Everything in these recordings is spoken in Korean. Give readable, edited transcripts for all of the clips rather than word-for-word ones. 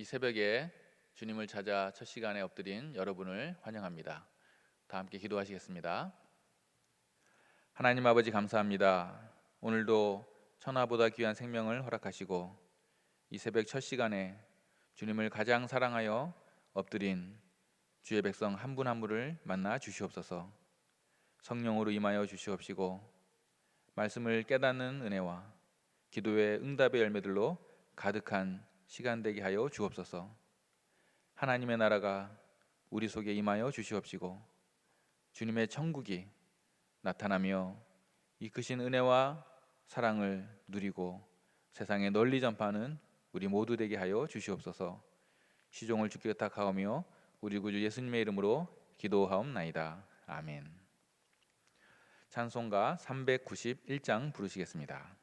이 새벽에 주님을 찾아 첫 시간에 엎드린 여러분을 환영합니다. 다 함께 기도하시겠습니다. 하나님 아버지 감사합니다. 오늘도 천하보다 귀한 생명을 허락하시고 이 새벽 첫 시간에 주님을 가장 사랑하여 엎드린 주의 백성 한 분 한 분을 만나 주시옵소서. 성령으로 임하여 주시옵시고 말씀을 깨닫는 은혜와 기도의 응답의 열매들로 가득한 시간 되게 하여 주옵소서. 하나님의 나라가 우리 속에 임하여 주시옵시고 주님의 천국이 나타나며 이 크신 은혜와 사랑을 누리고 세상에 널리 전파하는 우리 모두 되게 하여 주시옵소서. 시종을 주께 의탁하오며 우리 구주 예수님의 이름으로 기도하옵나이다. 아멘. 찬송가 391장 부르시겠습니다.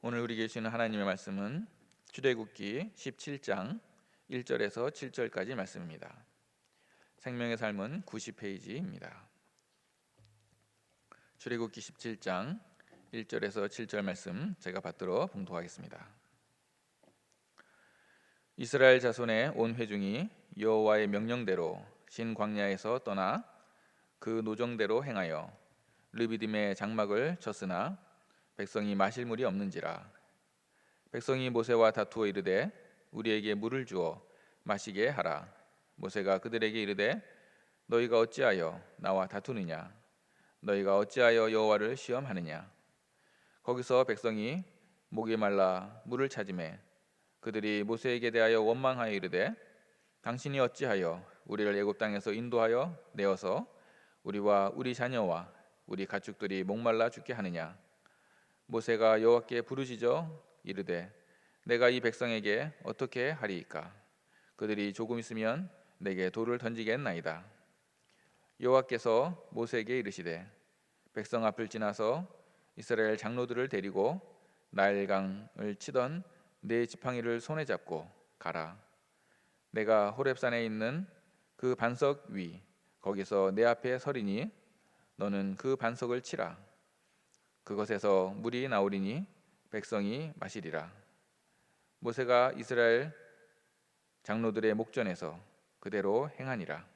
오늘 우리에게 주시는 하나님의 말씀은 출애굽기 17장 1절에서 7절까지 말씀입니다. 생명의 삶은 90페이지입니다. 출애굽기 17장 1절에서 7절 말씀 제가 받들어 봉독하겠습니다. 이스라엘 자손의 온 회중이 여호와의 명령대로 신 광야에서 떠나 그 노정대로 행하여 르비딤의 장막을 쳤으나 백성이 마실 물이 없는지라. 백성이 모세와 다투어 이르되 우리에게 물을 주어 마시게 하라. 모세가 그들에게 이르되 너희가 어찌하여 나와 다투느냐? 너희가 어찌하여 여호와를 시험하느냐? 거기서 백성이 목이 말라 물을 찾으매 그들이 모세에게 대하여 원망하여 이르되 당신이 어찌하여 우리를 애굽 땅에서 인도하여 내어서 우리와 우리 자녀와 우리 가축들이 목말라 죽게 하느냐? 모세가 여호와께 부르짖어 이르되 내가 이 백성에게 어떻게 하리이까? 그들이 조금 있으면 내게 돌을 던지겠나이다. 여호와께서 모세에게 이르시되 백성 앞을 지나서 이스라엘 장로들을 데리고 나일강을 치던 네 지팡이를 손에 잡고 가라. 내가 호렙산에 있는 그 반석 위 거기서 내 앞에 서리니 너는 그 반석을 치라. 그것에서 물이 나오리니 백성이 마시리라. 모세가 이스라엘 장로들의 목전에서 그대로 행하니라.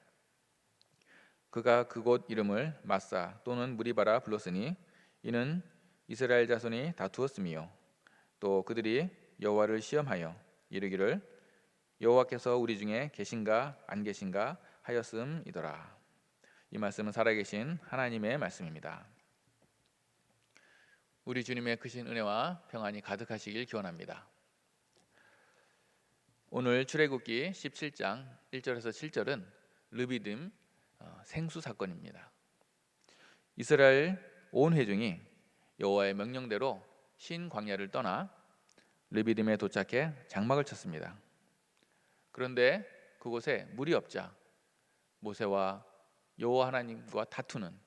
그가 그곳 이름을 마사 또는 무리바라 불렀으니 이는 이스라엘 자손이 다투었음이요 또 그들이 여호와를 시험하여 이르기를 여호와께서 우리 중에 계신가 안 계신가 하였음이더라. 이 말씀은 살아계신 하나님의 말씀입니다. 우리 주님의 크신 은혜와 평안이 가득하시길 기원합니다. 오늘 출애굽기 17장 1절에서 7절은 르비딤 생수 사건입니다. 이스라엘 온 회중이 여호와의 명령대로 신 광야를 떠나 르비딤에 도착해 장막을 쳤습니다. 그런데 그곳에 물이 없자 모세와 여호와 하나님과 다투는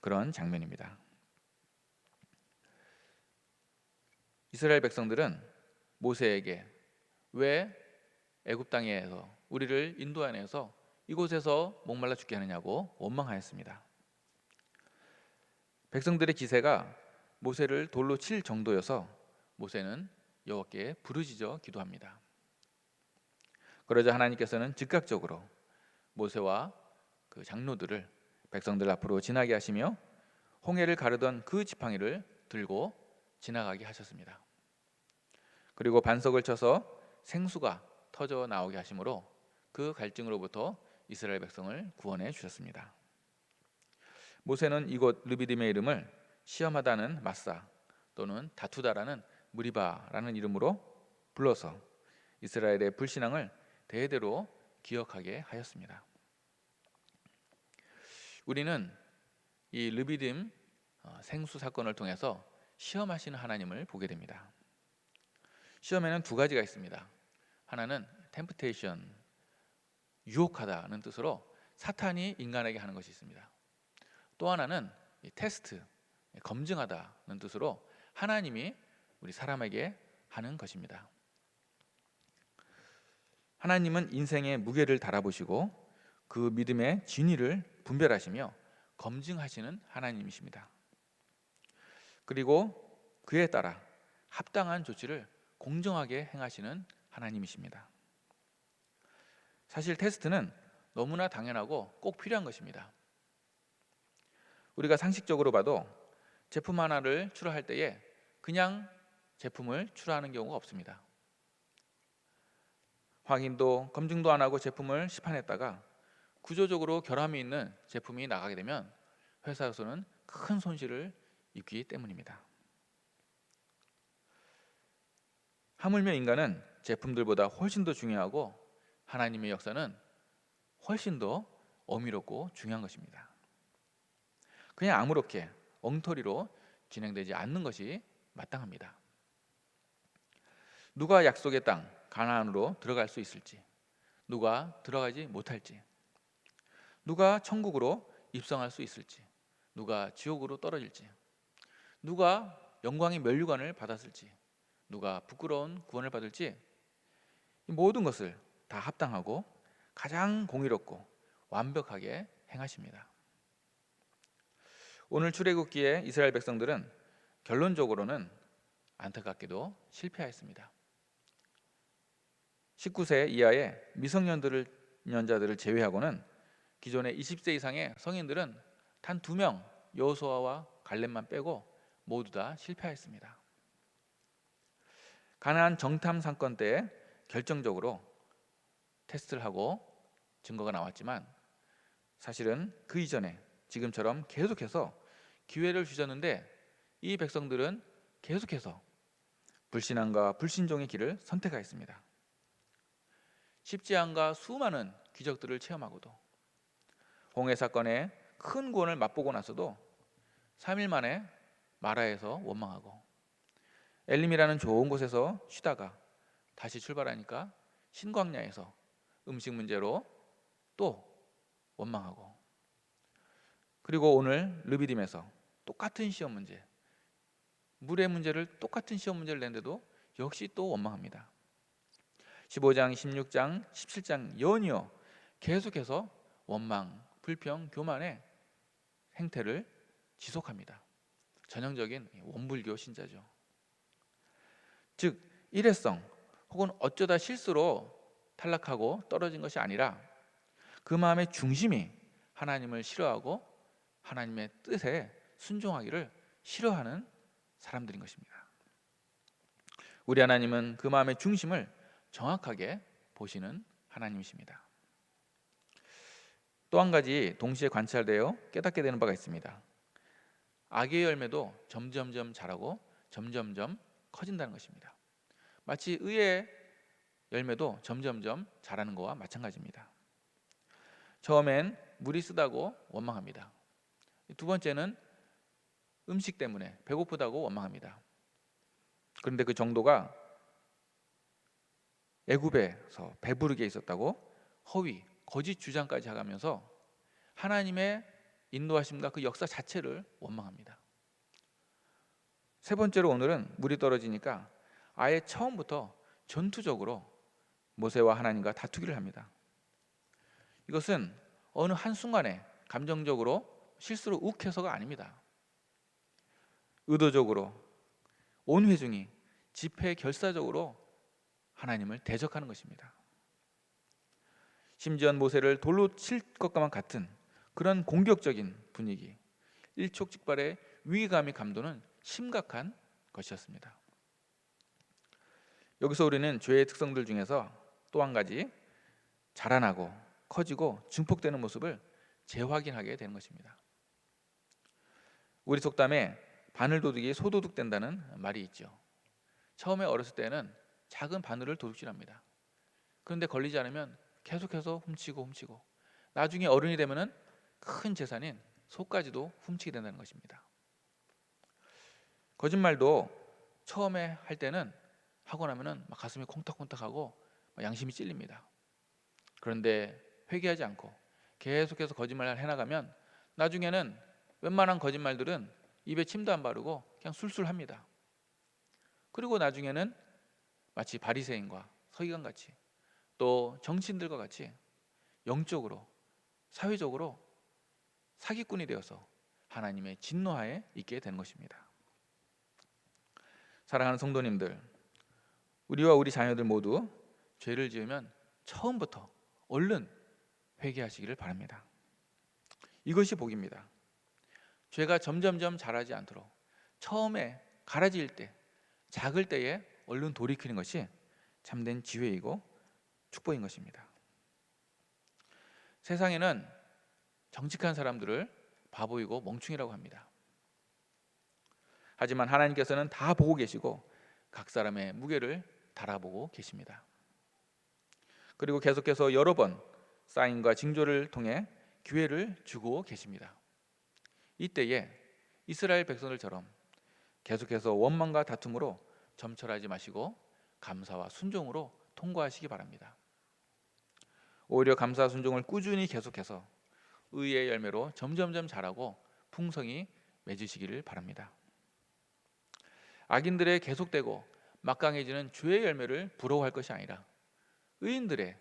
그런 장면입니다. 이스라엘 백성들은 모세에게 왜 애굽 땅에서 우리를 인도하여내서 이곳에서 목말라 죽게 하느냐고 원망하였습니다. 백성들의 기세가 모세를 돌로 칠 정도여서 모세는 여호와께 부르짖어 기도합니다. 그러자 하나님께서는 즉각적으로 모세와 그 장로들을 백성들 앞으로 지나게 하시며 홍해를 가르던 그 지팡이를 들고 지나가게 하셨습니다. 그리고 반석을 쳐서 생수가 터져 나오게 하심으로 그 갈증으로부터 이스라엘 백성을 구원해 주셨습니다. 모세는 이곳 르비딤의 이름을 시험하다는 마사 또는 다투다라는 무리바라는 이름으로 불러서 이스라엘의 불신앙을 대대로 기억하게 하였습니다. 우리는 이 르비딤 생수 사건을 통해서 시험하시는 하나님을 보게 됩니다. 시험에는 두 가지가 있습니다. 하나는 템프테이션, 유혹하다는 뜻으로 사탄이 인간에게 하는 것이 있습니다. 또 하나는 테스트, 검증하다는 뜻으로 하나님이 우리 사람에게 하는 것입니다. 하나님은 인생의 무게를 달아보시고 그 믿음의 진위를 분별하시며 검증하시는 하나님이십니다. 그리고 그에 따라 합당한 조치를 공정하게 행하시는 하나님이십니다. 사실 테스트는 너무나 당연하고 꼭 필요한 것입니다. 우리가 상식적으로 봐도 제품 하나를 출하할 때에 그냥 제품을 출하하는 경우가 없습니다. 확인도 검증도 안 하고 제품을 시판했다가 구조적으로 결함이 있는 제품이 나가게 되면 회사에서는 큰 손실을 입기 때문입니다. 하물며 인간은 제품들보다 훨씬 더 중요하고 하나님의 역사는 훨씬 더 어미롭고 중요한 것입니다. 그냥 아무렇게 엉터리로 진행되지 않는 것이 마땅합니다. 누가 약속의 땅 가나안으로 들어갈 수 있을지, 누가 들어가지 못할지, 누가 천국으로 입성할 수 있을지, 누가 지옥으로 떨어질지, 누가 영광의 면류관을 받았을지, 누가 부끄러운 구원을 받을지, 이 모든 것을 다 합당하고 가장 공의롭고 완벽하게 행하십니다. 오늘 출애굽기의 이스라엘 백성들은 결론적으로는 안타깝게도 실패하였습니다. 19세 이하의 미성년자들을 제외하고는 기존의 20세 이상의 성인들은 단 2명, 여호수아와 갈렙만 빼고 모두 다 실패하였습니다. 가나안 정탐 사건 때 결정적으로 테스트를 하고 증거가 나왔지만, 사실은 그 이전에 지금처럼 계속해서 기회를 주셨는데 이 백성들은 계속해서 불신앙과 불신종의 길을 선택하였습니다. 십지안과 수많은 기적들을 체험하고도, 홍해 사건에 큰 구원을 맛보고 나서도 3일 만에 마라에서 원망하고, 엘림이라는 좋은 곳에서 쉬다가 다시 출발하니까 신광야에서 음식 문제로 또 원망하고, 그리고 오늘 르비딤에서 똑같은 시험 문제, 물의 문제를 똑같은 시험 문제를 냈는데도 역시 또 원망합니다. 15장, 16장, 17장 연이어 계속해서 원망, 불평, 교만의 행태를 지속합니다. 전형적인 원불교 신자죠. 즉 일회성 혹은 어쩌다 실수로 탈락하고 떨어진 것이 아니라 그 마음의 중심이 하나님을 싫어하고 하나님의 뜻에 순종하기를 싫어하는 사람들인 것입니다. 우리 하나님은 그 마음의 중심을 정확하게 보시는 하나님이십니다. 또 한 가지 동시에 관찰되어 깨닫게 되는 바가 있습니다. 악의 열매도 점점점 자라고 점점점 커진다는 것입니다. 마치 의의 열매도 점점점 자라는 것과 마찬가지입니다. 처음엔 물이 쓰다고 원망합니다. 두 번째는 음식 때문에 배고프다고 원망합니다. 그런데 그 정도가 애굽에서 배부르게 있었다고 허위, 거짓 주장까지 하면서 하나님의 인도하심과 그 역사 자체를 원망합니다. 세 번째로 오늘은 물이 떨어지니까 아예 처음부터 전투적으로 모세와 하나님과 다투기를 합니다. 이것은 어느 한순간에 감정적으로 실수로 욱해서가 아닙니다. 의도적으로 온 회중이 집회결사적으로 하나님을 대적하는 것입니다. 심지어 모세를 돌로 칠 것과만 같은 그런 공격적인 분위기, 일촉즉발의 위기감이 감도는 심각한 것이었습니다. 여기서 우리는 죄의 특성들 중에서 또 한 가지 자라나고 커지고 증폭되는 모습을 재확인하게 되는 것입니다. 우리 속담에 바늘도둑이 소도둑 된다는 말이 있죠. 처음에 어렸을 때는 작은 바늘을 도둑질합니다. 그런데 걸리지 않으면 계속해서 훔치고 나중에 어른이 되면은 큰 재산인 소까지도 훔치게 된다는 것입니다. 거짓말도 처음에 할 때는 하고 나면은 막 가슴이 콩닥콩닥하고 막 양심이 찔립니다. 그런데 회개하지 않고 계속해서 거짓말을 해나가면 나중에는 웬만한 거짓말들은 입에 침도 안 바르고 그냥 술술합니다. 그리고 나중에는 마치 바리새인과 서기관같이 또 정치인들과 같이 영적으로 사회적으로 사기꾼이 되어서 하나님의 진노하에 있게 되는 것입니다. 사랑하는 성도님들, 우리와 우리 자녀들 모두 죄를 지으면 처음부터 얼른 회개하시기를 바랍니다. 이것이 복입니다. 죄가 점점점 자라지 않도록 처음에 가라질 때, 작을 때에 얼른 돌이키는 것이 참된 지혜이고 축복인 것입니다. 세상에는 정직한 사람들을 바보이고 멍충이라고 합니다. 하지만 하나님께서는 다 보고 계시고 각 사람의 무게를 달아보고 계십니다. 그리고 계속해서 여러 번 사인과 징조를 통해 기회를 주고 계십니다. 이때에 이스라엘 백성들처럼 계속해서 원망과 다툼으로 점철하지 마시고 감사와 순종으로 통과하시기 바랍니다. 오히려 감사와 순종을 꾸준히 계속해서 의의 열매로 점점점 자라고 풍성히 맺으시기를 바랍니다. 악인들의 계속되고 막강해지는 죄의 열매를 부러워할 것이 아니라 의인들의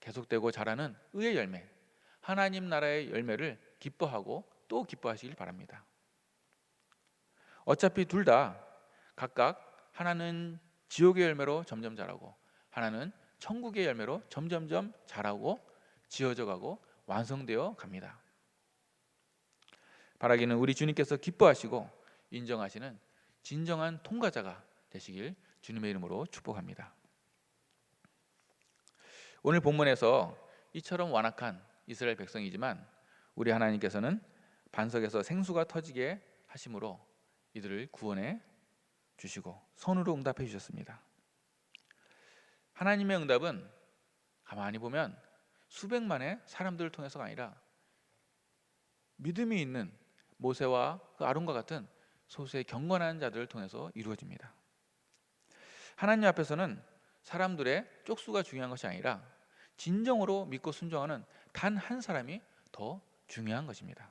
계속되고 자라는 의의 열매, 하나님 나라의 열매를 기뻐하고 또 기뻐하시길 바랍니다. 어차피 둘 다 각각 하나는 지옥의 열매로 점점 자라고 하나는 천국의 열매로 점점점 자라고 지어져 가고 완성되어 갑니다. 바라기는 우리 주님께서 기뻐하시고 인정하시는 진정한 통과자가 되시길 주님의 이름으로 축복합니다. 오늘 본문에서 이처럼 완악한 이스라엘 백성이지만 우리 하나님께서는 반석에서 생수가 터지게 하심으로 이들을 구원해 주시고 선으로 응답해 주셨습니다. 하나님의 응답은 가만히 보면 수백만의 사람들을 통해서가 아니라 믿음이 있는 모세와 그 아론과 같은 소수의 경건한 자들을 통해서 이루어집니다. 하나님 앞에서는 사람들의 쪽수가 중요한 것이 아니라 진정으로 믿고 순종하는 단 한 사람이 더 중요한 것입니다.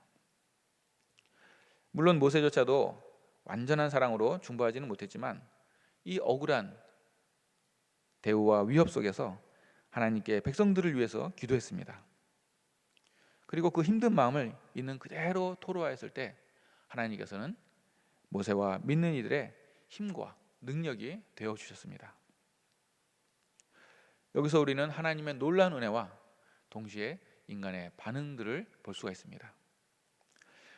물론 모세조차도 완전한 사랑으로 중보하지는 못했지만 이 억울한 대우와 위협 속에서 하나님께 백성들을 위해서 기도했습니다. 그리고 그 힘든 마음을 있는 그대로 토로하였을 때 하나님께서는 모세와 믿는 이들의 힘과 능력이 되어 주셨습니다. 여기서 우리는 하나님의 놀라운 은혜와 동시에 인간의 반응들을 볼 수가 있습니다.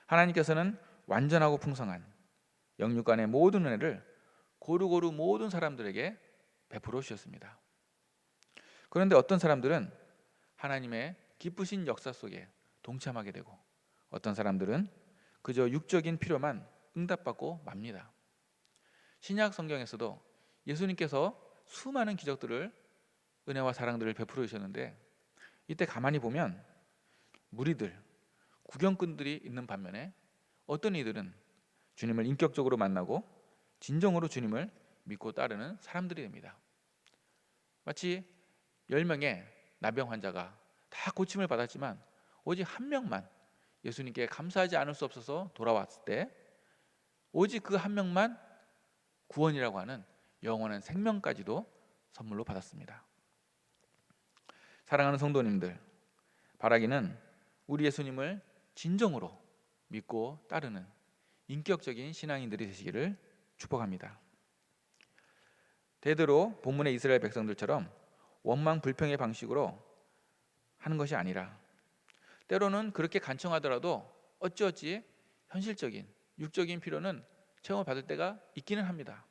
하나님께서는 완전하고 풍성한 영육간의 모든 은혜를 고루고루 모든 사람들에게 베풀어 주셨습니다. 그런데 어떤 사람들은 하나님의 기쁘신 역사 속에 동참하게 되고 어떤 사람들은 그저 육적인 필요만 응답받고 맙니다. 신약 성경에서도 예수님께서 수많은 기적들을 은혜와 사랑들을 베풀어 주셨는데 이때 가만히 보면 무리들, 구경꾼들이 있는 반면에 어떤 이들은 주님을 인격적으로 만나고 진정으로 주님을 믿고 따르는 사람들이 됩니다. 마치 10명의 나병 환자가 다 고침을 받았지만 오직 한 명만 예수님께 감사하지 않을 수 없어서 돌아왔을 때 오직 그 한 명만 구원이라고 하는 영원한 생명까지도 선물로 받았습니다. 사랑하는 성도님들, 바라기는 우리 예수님을 진정으로 믿고 따르는 인격적인 신앙인들이 되시기를 축복합니다. 대대로 본문의 이스라엘 백성들처럼 원망 불평의 방식으로 하는 것이 아니라 때로는 그렇게 간청하더라도 어찌어찌 현실적인 육적인 필요는 체험을 받을 때가 있기는 합니다.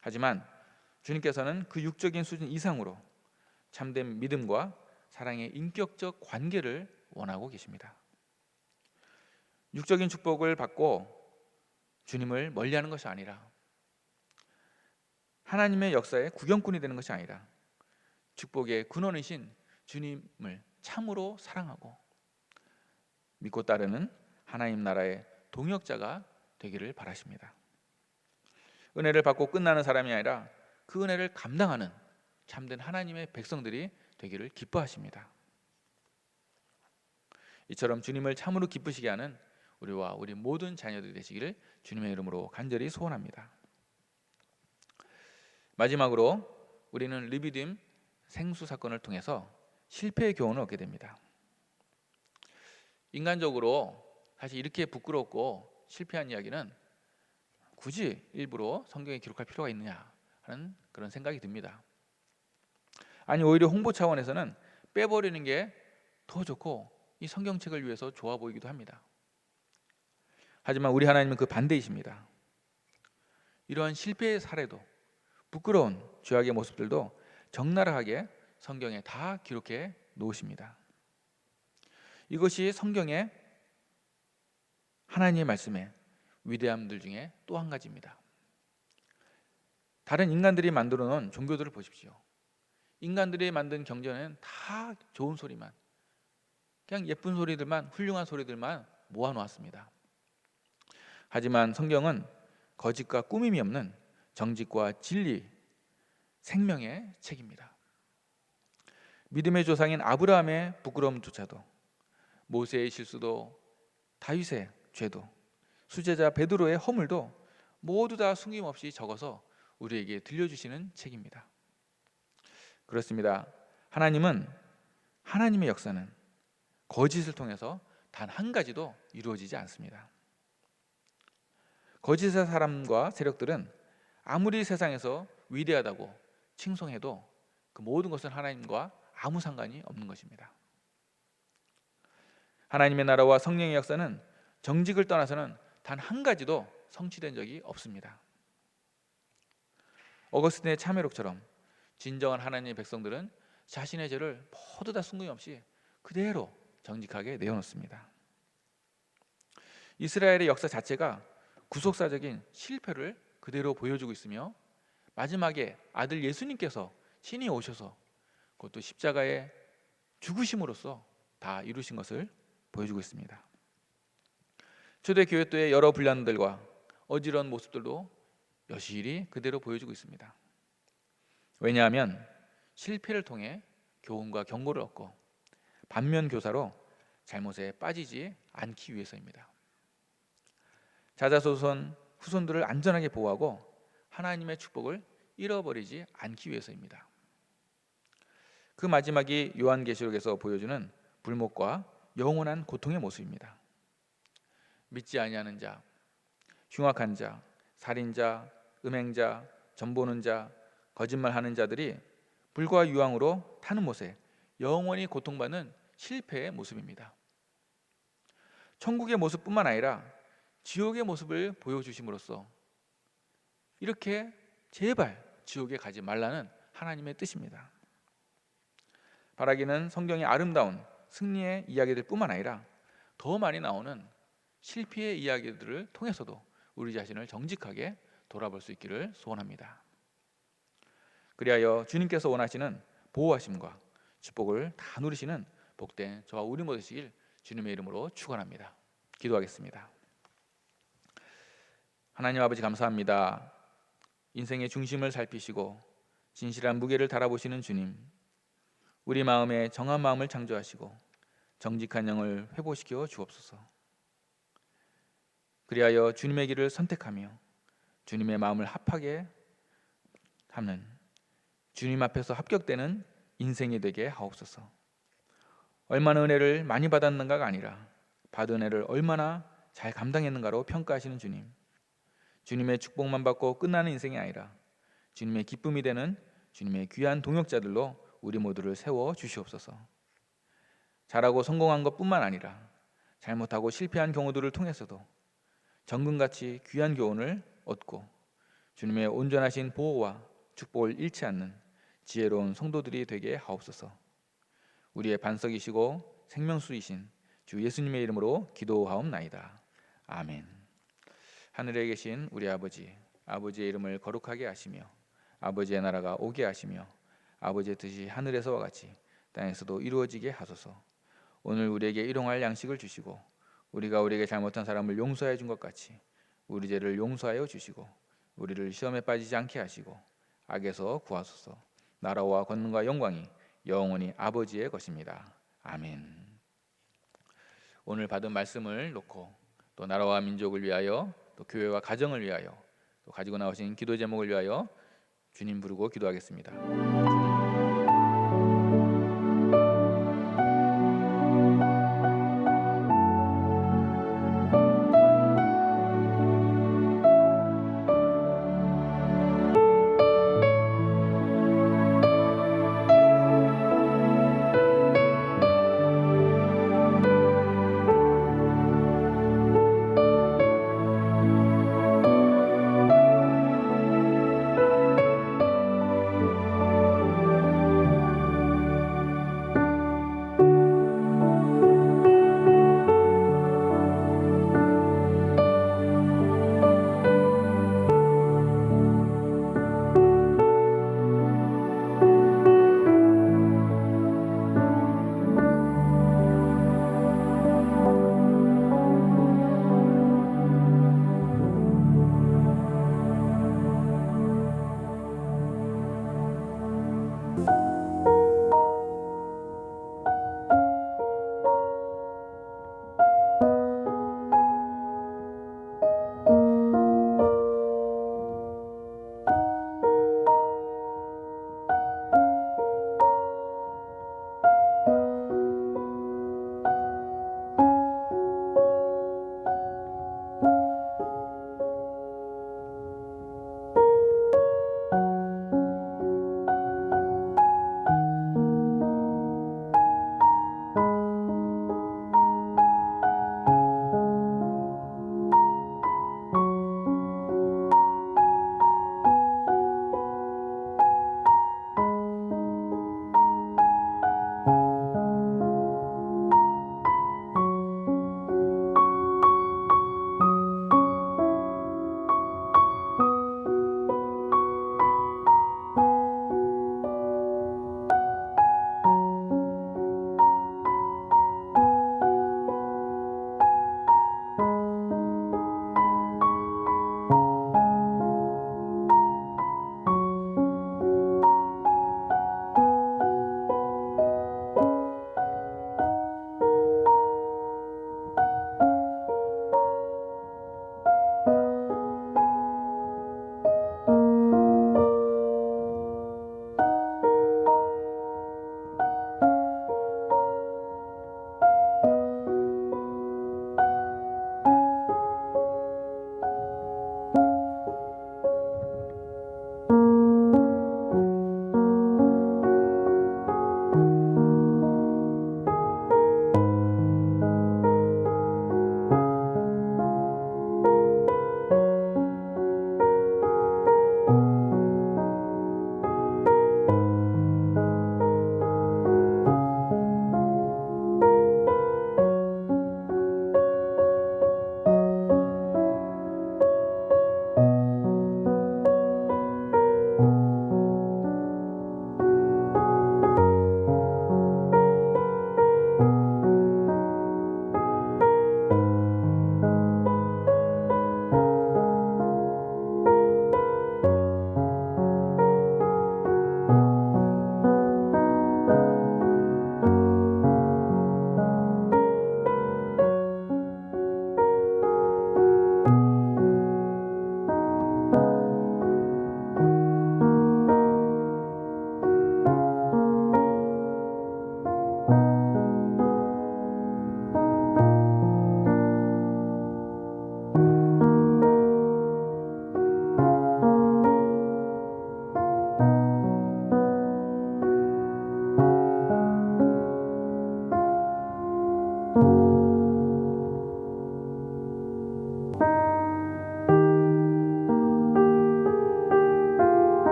하지만 주님께서는 그 육적인 수준 이상으로 참된 믿음과 사랑의 인격적 관계를 원하고 계십니다. 육적인 축복을 받고 주님을 멀리하는 것이 아니라 하나님의 역사의 구경꾼이 되는 것이 아니라 축복의 근원이신 주님을 참으로 사랑하고 믿고 따르는 하나님 나라의 동역자가 되기를 바라십니다. 은혜를 받고 끝나는 사람이 아니라 그 은혜를 감당하는 참된 하나님의 백성들이 되기를 기뻐하십니다. 이처럼 주님을 참으로 기쁘시게 하는 우리와 우리 모든 자녀들이 되시기를 주님의 이름으로 간절히 소원합니다. 마지막으로 우리는 르비딤 생수 사건을 통해서 실패의 교훈을 얻게 됩니다. 인간적으로 사실 이렇게 부끄럽고 실패한 이야기는 굳이 일부러 성경에 기록할 필요가 있느냐 하는 그런 생각이 듭니다. 아니 오히려 홍보 차원에서는 빼버리는 게 더 좋고 이 성경책을 위해서 좋아 보이기도 합니다. 하지만 우리 하나님은 그 반대이십니다. 이러한 실패의 사례도 부끄러운 죄악의 모습들도 적나라하게 성경에 다 기록해 놓으십니다. 이것이 성경의 하나님의 말씀의 위대함들 중에 또 한 가지입니다. 다른 인간들이 만들어 놓은 종교들을 보십시오. 인간들이 만든 경전에는 다 좋은 소리만, 그냥 예쁜 소리들만, 훌륭한 소리들만 모아놓았습니다. 하지만 성경은 거짓과 꾸밈이 없는 정직과 진리, 생명의 책입니다. 믿음의 조상인 아브라함의 부끄러움조차도, 모세의 실수도, 다윗의 죄도, 수제자 베드로의 허물도 모두 다 숨김없이 적어서 우리에게 들려주시는 책입니다. 그렇습니다. 하나님의 역사는 거짓을 통해서 단 한 가지도 이루어지지 않습니다. 거짓의 사람과 세력들은 아무리 세상에서 위대하다고 칭송해도 그 모든 것은 하나님과 아무 상관이 없는 것입니다. 하나님의 나라와 성령의 역사는 정직을 떠나서는 단 한 가지도 성취된 적이 없습니다. 어거스틴의 참회록처럼 진정한 하나님의 백성들은 자신의 죄를 모두 다 숨김없이 그대로 정직하게 내어놓습니다. 이스라엘의 역사 자체가 구속사적인 실패를 그대로 보여주고 있으며 마지막에 아들 예수님께서 친히 오셔서 그것도 십자가에 죽으심으로써 다 이루신 것을 보여주고 있습니다. 초대교회 때의 여러 분란들과 어지러운 모습들도 여실히 그대로 보여주고 있습니다. 왜냐하면 실패를 통해 교훈과 경고를 얻고 반면교사로 잘못에 빠지지 않기 위해서입니다. 자자손손 후손들을 안전하게 보호하고 하나님의 축복을 잃어버리지 않기 위해서입니다. 그 마지막이 요한계시록에서 보여주는 불목과 영원한 고통의 모습입니다. 믿지 아니하는 자, 흉악한 자, 살인자, 음행자, 점보는 자, 거짓말하는 자들이 불과 유황으로 타는 못에 영원히 고통받는 실패의 모습입니다. 천국의 모습뿐만 아니라 지옥의 모습을 보여주심으로써 이렇게 제발 지옥에 가지 말라는 하나님의 뜻입니다. 바라기는 성경의 아름다운 승리의 이야기들 뿐만 아니라 더 많이 나오는 실패의 이야기들을 통해서도 우리 자신을 정직하게 돌아볼 수 있기를 소원합니다. 그리하여 주님께서 원하시는 보호하심과 축복을 다 누리시는 복된 저와 우리 모두 되시길 주님의 이름으로 축원합니다. 기도하겠습니다. 하나님 아버지 감사합니다. 인생의 중심을 살피시고 진실한 무게를 달아보시는 주님, 우리 마음에 정한 마음을 창조하시고 정직한 영을 회복시켜 주옵소서. 그리하여 주님의 길을 선택하며 주님의 마음을 합하게 하는 주님 앞에서 합격되는 인생이 되게 하옵소서. 얼마나 은혜를 많이 받았는가가 아니라 받은 은혜를 얼마나 잘 감당했는가로 평가하시는 주님, 주님의 축복만 받고 끝나는 인생이 아니라 주님의 기쁨이 되는 주님의 귀한 동역자들로 우리 모두를 세워 주시옵소서. 잘하고 성공한 것뿐만 아니라 잘못하고 실패한 경우들을 통해서도 정금같이 귀한 교훈을 얻고 주님의 온전하신 보호와 축복을 잃지 않는 지혜로운 성도들이 되게 하옵소서. 우리의 반석이시고 생명수이신 주 예수님의 이름으로 기도하옵나이다. 아멘. 하늘에 계신 우리 아버지, 아버지의 이름을 거룩하게 하시며 아버지의 나라가 오게 하시며 아버지의 뜻이 하늘에서와 같이 땅에서도 이루어지게 하소서. 오늘 우리에게 일용할 양식을 주시고 우리가 우리에게 잘못한 사람을 용서해 준 것 같이 우리 죄를 용서하여 주시고 우리를 시험에 빠지지 않게 하시고 악에서 구하소서. 나라와 권능과 영광이 영원히 아버지의 것입니다. 아멘. 오늘 받은 말씀을 놓고 또 나라와 민족을 위하여 또 교회와 가정을 위하여 또 가지고 나오신 기도 제목을 위하여 주님 부르고 기도하겠습니다.